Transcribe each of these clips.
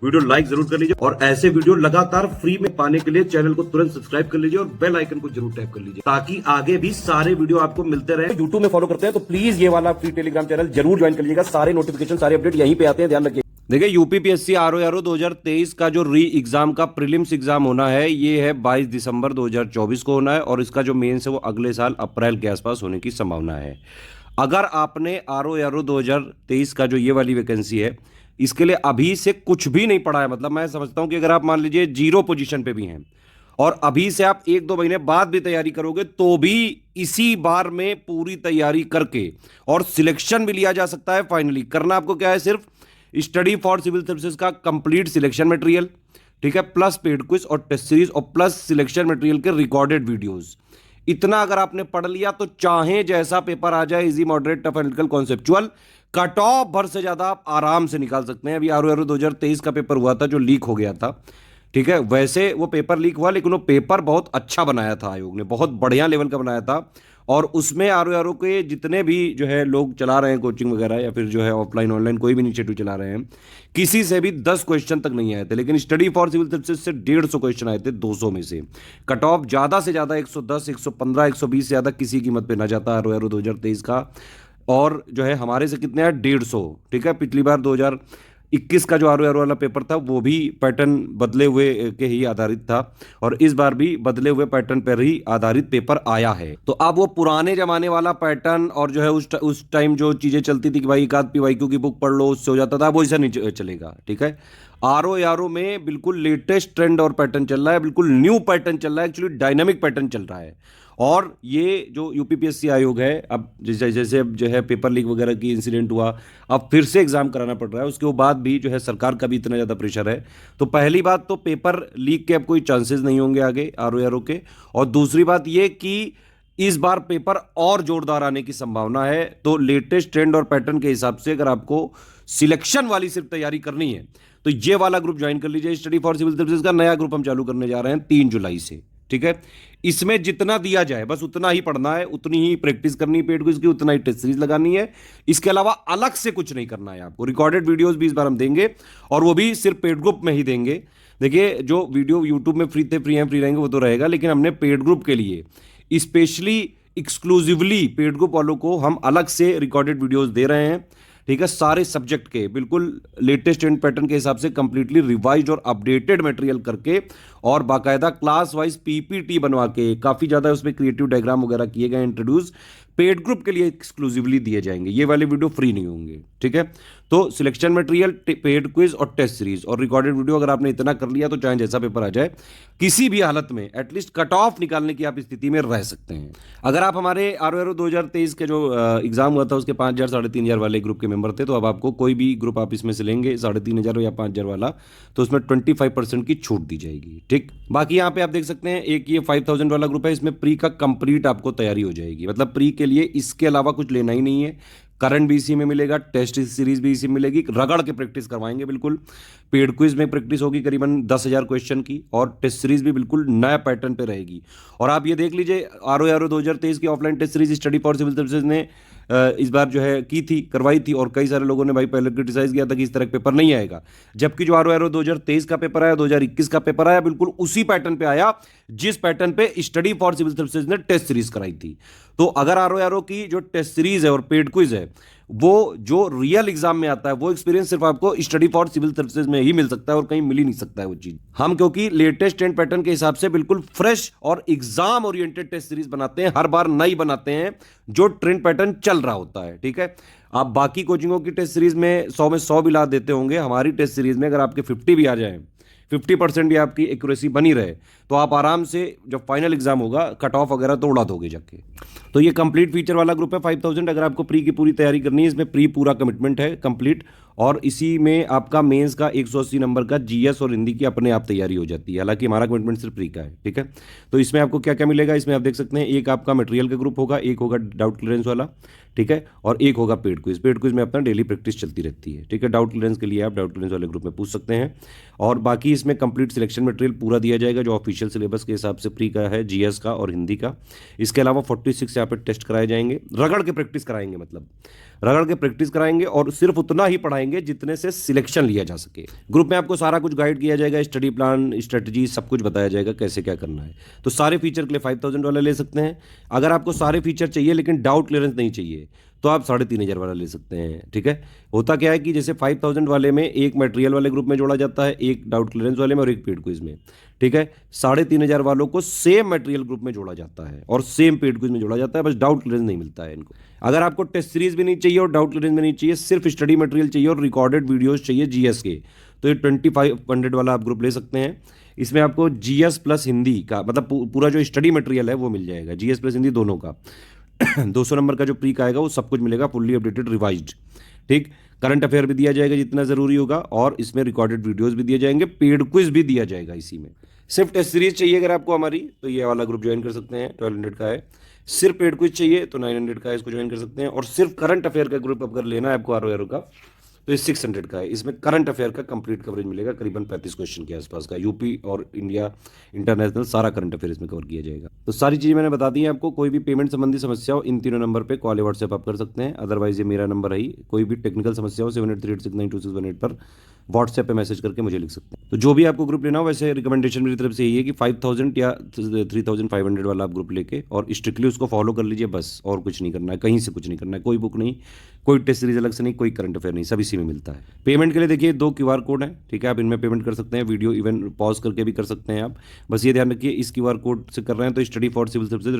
Video like जरूर कर लीजिए और ऐसे वीडियो लगातार फ्री में पाने के लिए चैनल को तुरंत सब्सक्राइब कर लीजिए और बेल आइकन को जरूर टैप कर लीजिए ताकि आगे भी सारे वीडियो आपको मिलते रहे। यूट्यूब में फॉलो करते हैं तो प्लीज ये वाला फ्री टेलीग्राम चैनल जरूर ज्वाइन कर लीजिएगा। सारे नोटिफिकेशन सारे अपडेट यहीं पे आते हैं, ध्यान रखिए। देखिए यूपीपीएससी आरओ 2023 का जो री एग्जाम का प्रीलिम्स एग्जाम होना है ये है 22 दिसंबर 2024 को होना है और इसका जो मेंस है वो अगले साल अप्रैल के आसपास होने की संभावना है। अगर आपने आरओ 2023 का जो ये वाली वैकेंसी है इसके लिए अभी से कुछ भी नहीं पढ़ा है, मतलब मैं समझता हूं कि अगर आप मान लीजिए 0 पोजीशन पे भी हैं और अभी से आप 1-2 महीने बाद भी तैयारी करोगे तो भी इसी बार में पूरी तैयारी करके और सिलेक्शन भी लिया जा सकता है। फाइनली करना आपको क्या है, सिर्फ स्टडी फॉर सिविल सर्विसेज का कंप्लीट सिलेक्शन मटेरियल, ठीक है, प्लस पेड क्विज और टेस्ट सीरीज और प्लस सिलेक्शन मटेरियल के रिकॉर्डेड वीडियोस। इतना अगर आपने पढ़ लिया तो चाहे जैसा पेपर आ जाए, easy moderate tough analytical conceptual, cut off भर से ज्यादा आप आराम से निकाल सकते हैं। अभी आरओ 2023 का पेपर हुआ था जो लीक हो गया था, ठीक है, वैसे वो पेपर लीक हुआ लेकिन वो पेपर बहुत अच्छा बनाया था, आयोग ने बहुत बढ़िया लेवल का बनाया था और उसमें आरओ के जितने भी जो है लोग चला रहे हैं कोचिंग वगैरह या फिर जो है ऑफलाइन ऑनलाइन कोई भी इनिशिएटिव चला रहे हैं, किसी से भी 10 क्वेश्चन तक नहीं आए थे, लेकिन स्टडी फॉर सिविल सर्विसेज से 150 क्वेश्चन आए थे 200 में से। कट ऑफ ज्यादा से ज्यादा 110, 115, 120 से ज्यादा किसी कीमत पे ना जाता आरओ 2023 का, और जो है हमारे से कितने आए 150, ठीक है। पिछली बार 2021 का जो आरओ वाला पेपर था वो भी पैटर्न बदले हुए के ही आधारित था और इस बार भी बदले हुए पैटर्न पर ही आधारित पेपर आया है। तो अब वो पुराने जमाने वाला पैटर्न और जो है उस टाइम जो चीजें चलती थी कि भाई एक आध पीवाईक्यू की बुक पढ़ लो उससे हो जाता था, वो ऐसा नहीं चलेगा, ठीक है। आरओ में बिल्कुल लेटेस्ट ट्रेंड और पैटर्न चल रहा है, बिल्कुल न्यू पैटर्न चल रहा है, एक्चुअली डायनामिक पैटर्न चल रहा है। और ये जो यूपीपीएससी आयोग है, अब जैसे अब जो है पेपर लीक वगैरह की इंसिडेंट हुआ, अब फिर से एग्जाम कराना पड़ रहा है, उसके बाद भी जो है सरकार का भी इतना ज़्यादा प्रेशर है। तो पहली बात तो पेपर लीक के अब कोई चांसेस नहीं होंगे आगे आरओ के, और दूसरी बात ये कि इस बार पेपर और जोरदार आने की संभावना है। तो लेटेस्ट ट्रेंड और पैटर्न के हिसाब से अगर आपको सिलेक्शन वाली सिर्फ तैयारी करनी है तो ये वाला ग्रुप ज्वाइन कर लीजिए। स्टडी फॉर सिविल सर्विसेज का नया ग्रुप हम चालू करने जा रहे हैं 3 जुलाई से, ठीक है। इसमें जितना दिया जाए बस उतना ही पढ़ना है, उतनी ही प्रैक्टिस करनी है पेड क्विज की, उतना ही टेस्ट सीरीज लगानी है। इसके अलावा अलग से कुछ नहीं करना है आपको। रिकॉर्डेड वीडियोस भी इस बार हम देंगे और वो भी सिर्फ पेड ग्रुप में ही देंगे। देखिए जो वीडियो यूट्यूब में फ्री रहेंगे वो तो रहेगा, लेकिन हमने पेड ग्रुप के लिए स्पेशली एक्सक्लूसिवली पेड ग्रुप वालों को हम अलग से रिकॉर्डेड वीडियोस दे रहे हैं, ठीक है। सारे सब्जेक्ट के बिल्कुल लेटेस्ट एंड पैटर्न के हिसाब से कंप्लीटली रिवाइज्ड और अपडेटेड मटेरियल करके और बाकायदा क्लास वाइज पीपीटी बनवा के काफी ज्यादा उसमें क्रिएटिव डायग्राम वगैरह किए गए इंट्रोड्यूस, पेड ग्रुप के लिए एक्सक्लूसिवली दिए जाएंगे। ये वाले वीडियो फ्री नहीं होंगे, ठीक है। तो सिलेक्शन मटेरियल, पेड क्विज और टेस्ट सीरीज और रिकॉर्डेड वीडियो अगर आपने इतना कर लिया तो चाहे जैसा पेपर आ जाए किसी भी हालत में एटलीस्ट कट ऑफ निकालने की आप स्थिति में रह सकते हैं। अगर आप हमारे आरओ 2023 के जो एग्जाम हुआ था उसके 5,000 3,500 वाले ग्रुप के मेंबर थे, तो अब आपको कोई भी ग्रुप आप इसमें से लेंगे 3,500 या 5,000 वाला, तो उसमें 25% की छूट दी जाएगी, ठीक। बाकी यहाँ पे आप देख सकते हैं एक ये 5,000 वाला ग्रुप है, इसमें प्री का कंप्लीट आपको तैयारी हो जाएगी, मतलब प्री के लिए इसके अलावा कुछ लेना ही नहीं है। करंट भी इसी में मिलेगा, टेस्ट सीरीज भी इसी में मिलेगी, रगड़ के प्रैक्टिस करवाएंगे बिल्कुल। पेड क्विज में प्रैक्टिस होगी करीबन 10,000 क्वेश्चन की और टेस्ट सीरीज भी बिल्कुल नया पैटर्न पे रहेगी। और आप ये देख लीजिए आरओ 2023 की offline test series Study for Civil Services ने इस बार जो है करवाई थी और कई सारे लोगों ने भाई पहले क्रिटिसाइज किया था कि इस तरह का पेपर नहीं आएगा, जबकि जो आरओ 2023 का पेपर आया, 2021 का पेपर आया, बिल्कुल उसी पैटर्न पे आया जिस पैटर्न पे स्टडी फॉर सिविल सर्विसेज ने टेस्ट सीरीज कराई थी। तो अगर आरओ की जो टेस्ट सीरीज है और पेड क्विज है वो जो रियल एग्जाम में आता है वो एक्सपीरियंस सिर्फ आपको स्टडी फॉर सिविल सर्विसेज में ही मिल सकता है और कहीं मिल ही नहीं सकता है वो चीज। हम क्योंकि लेटेस्ट ट्रेंड पैटर्न के हिसाब से बिल्कुल फ्रेश और एग्जाम ओरिएंटेड टेस्ट सीरीज बनाते हैं, हर बार नई बनाते हैं जो ट्रेंड पैटर्न चल रहा होता है, ठीक है। आप बाकी कोचिंगों की टेस्ट सीरीज में 100 में 100 भी ला देते होंगे, हमारी टेस्ट सीरीज में अगर आपके 50 भी आ जाए, 50% भी आपकी एक्यूरेसी बनी रहे तो आप आराम से जब फाइनल एग्जाम होगा कट ऑफ वगैरह तो उड़ा दोगे जाके। तो ये कंप्लीट फीचर वाला ग्रुप है 5,000। अगर आपको प्री की पूरी तैयारी करनी है, इसमें प्री पूरा कमिटमेंट है कंप्लीट, और इसी में आपका मेंस का 180 नंबर का जीएस और हिंदी की अपने आप तैयारी हो जाती है। हालांकि हमारा कमिटमेंट सिर्फ प्री का है, ठीक है। तो इसमें आपको क्या क्या मिलेगा, इसमें आप देख सकते हैं एक आपका मटेरियल का ग्रुप होगा, एक होगा डाउट क्लियरेंस वाला, ठीक है, और एक होगा पेड क्विज। पेड क्विज में अपना डेली प्रैक्टिस चलती रहती है, ठीक है। डाउट क्लियरेंस के लिए आप डाउट क्लियरेंस वाले ग्रुप में पूछ सकते हैं। और बाकी इसमें कंप्लीट सिलेक्शन मटेरियल पूरा दिया जाएगा जो ऑफिशियल सिलेबस के हिसाब से प्री का है, जीएस का और हिंदी का। इसके अलावा 46 यहाँ पे टेस्ट कराए जाएंगे, रगड़ के प्रैक्टिस कराएंगे, मतलब रगड़ के प्रैक्टिस कराएंगे और सिर्फ उतना ही पढ़ाएंगे जाएंगे जितने से सिलेक्शन लिया जा सके। ग्रुप में आपको सारा कुछ गाइड किया जाएगा, स्टडी प्लान, स्ट्रेटजी, सब कुछ बताया जाएगा कैसे क्या करना है। तो सारे फीचर के लिए 5000 वाला ले सकते हैं। अगर आपको सारे फीचर चाहिए लेकिन डाउट क्लियरेंस नहीं चाहिए तो आप 3500 वाला ले सकते हैं। ठीक है, होता क्या है कि जैसे 5000 वाले में एक मटेरियल वाले ग्रुप में जोड़ा जाता है, एक डाउट क्लियरेंस वाले में और एक पेड क्विज में। ठीक है, 3500 वालों को सेम मटेरियल ग्रुप में जोड़ा जाता है और सेम पेड क्विज में जोड़ा जाता है, बस डाउट क्लियरेंस नहीं मिलता है इनको। अगर आपको टेस्ट सीरीज भी नहीं चाहिए और डाउट क्लियरेंस भी नहीं चाहिए, सिर्फ स्टडी मटेरियल चाहिए और रिकॉर्डेड वीडियोस चाहिए जीएस के, तो ये 2500 वाला आप ग्रुप ले सकते हैं। इसमें आपको जीएस प्लस हिंदी का मतलब पूरा जो स्टडी मटेरियल है वो मिल जाएगा, जीएस प्लस हिंदी दोनों का। 200 नंबर का जो प्री का आएगा वो सब कुछ मिलेगा, फुल्ली अपडेटेड रिवाइज्ड। ठीक, करंट अफेयर भी दिया जाएगा जितना जरूरी होगा और इसमें रिकॉर्डेड वीडियोस भी दिए जाएंगे, पेड क्विज भी दिया जाएगा इसी में। सिर्फ टेस्ट सीरीज चाहिए अगर आपको हमारी, तो ये वाला ग्रुप ज्वाइन कर सकते हैं, 1200 का है। सिर्फ पेड क्विज चाहिए तो 900 का है, इसको ज्वाइन कर सकते हैं। और सिर्फ करंट अफेयर का ग्रुप अगर लेना है आपको ROR का, तो ये 600 का है। इसमें करंट अफेयर का कंप्लीट कवरेज मिलेगा, करीबन 35 क्वेश्चन के आसपास का, यूपी और इंडिया इंटरनेशनल सारा करंट अफेयर इसमें कवर किया जाएगा। तो सारी चीज़ें मैंने बता दी हैं आपको। कोई भी पेमेंट संबंधी समस्या हो इन तीनों नंबर पे कॉल या व्हाट्सएप आप कर सकते हैं, अदरवाइज ये मेरा नंबर है ही। कोई भी टेक्निकल समस्या हो 7838692618 पर व्हाट्सएप पे मैसेज करके मुझे लिख सकते हैं। तो जो भी आपको ग्रुप लेना हो, वैसे रिकमेंडेशन मेरी तरफ से यही है कि 5000 या 3500 वाला आप ग्रुप लेके और स्ट्रिक्टली उसको फॉलो कर लीजिए बस, और कुछ नहीं करना है, कहीं से कुछ नहीं करना है, कोई बुक नहीं, कोई टेस्ट सीरीज अलग से नहीं, कोई करंट अफेयर नहीं, सब इसी में मिलता है। पेमेंट के लिए देखिए 2 QR कोड हैं। ठीक है, आप इनमें पेमेंट कर सकते हैं, वीडियो इवन पॉज करके भी कर सकते हैं आप। बस ये ध्यान रखिए, इस QR कोड से कर रहे हैं तो Study for Civil Services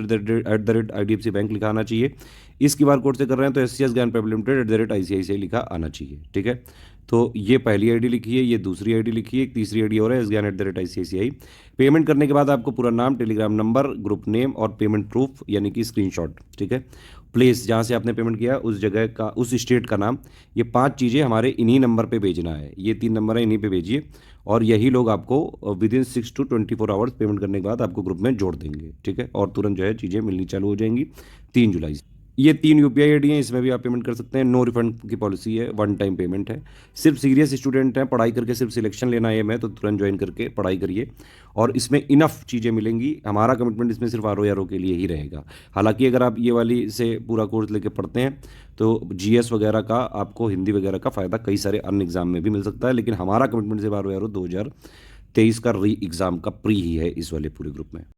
@IDFC bank लिखा आना चाहिए। इस QR कोड से कर रहे हैं तो SCS ज्ञान प्राइवेट लिमिटेड @ICICI लिखा आना चाहिए। ठीक है, तो ये पहली आईडी लिखी है, ये दूसरी आईडी लिखी है, एक तीसरी आईडी और है SGAN @ICICI। पेमेंट करने के बाद आपको पूरा नाम, टेलीग्राम नंबर, ग्रुप नेम और पेमेंट प्रूफ यानी कि स्क्रीनशॉट, ठीक है, प्लेस जहाँ से आपने पेमेंट किया उस जगह का, उस स्टेट का नाम, ये 5 चीज़ें हमारे इन्हीं नंबर पे भेजना है। ये 3 नंबर है, इन्हीं पे भेजिए और यही लोग आपको विदिन 6 to 24 आवर्स पेमेंट करने के बाद आपको ग्रुप में जोड़ देंगे। ठीक है, और तुरंत जो है चीज़ें मिलनी चालू हो जाएंगी 3 जुलाई से। ये 3 UPI ID हैं, इसमें भी आप पेमेंट कर सकते हैं। नो रिफंड की पॉलिसी है, 1 टाइम पेमेंट है। सिर्फ सीरियस स्टूडेंट हैं, पढ़ाई करके सिर्फ सिलेक्शन लेना है मैं, तो तुरंत ज्वाइन करके पढ़ाई करिए और इसमें इनफ चीज़ें मिलेंगी। हमारा कमिटमेंट इसमें सिर्फ ROR के लिए ही रहेगा। हालांकि अगर आप ये वाली से पूरा कोर्स लेके पढ़ते हैं तो GS वगैरह का, आपको हिंदी वगैरह का फ़ायदा कई सारे अन्य एग्जाम में भी मिल सकता है, लेकिन हमारा कमिटमेंट सिर्फ ROR 2023 का री एग्ज़ाम का प्री ही है इस वाले पूरे ग्रुप में।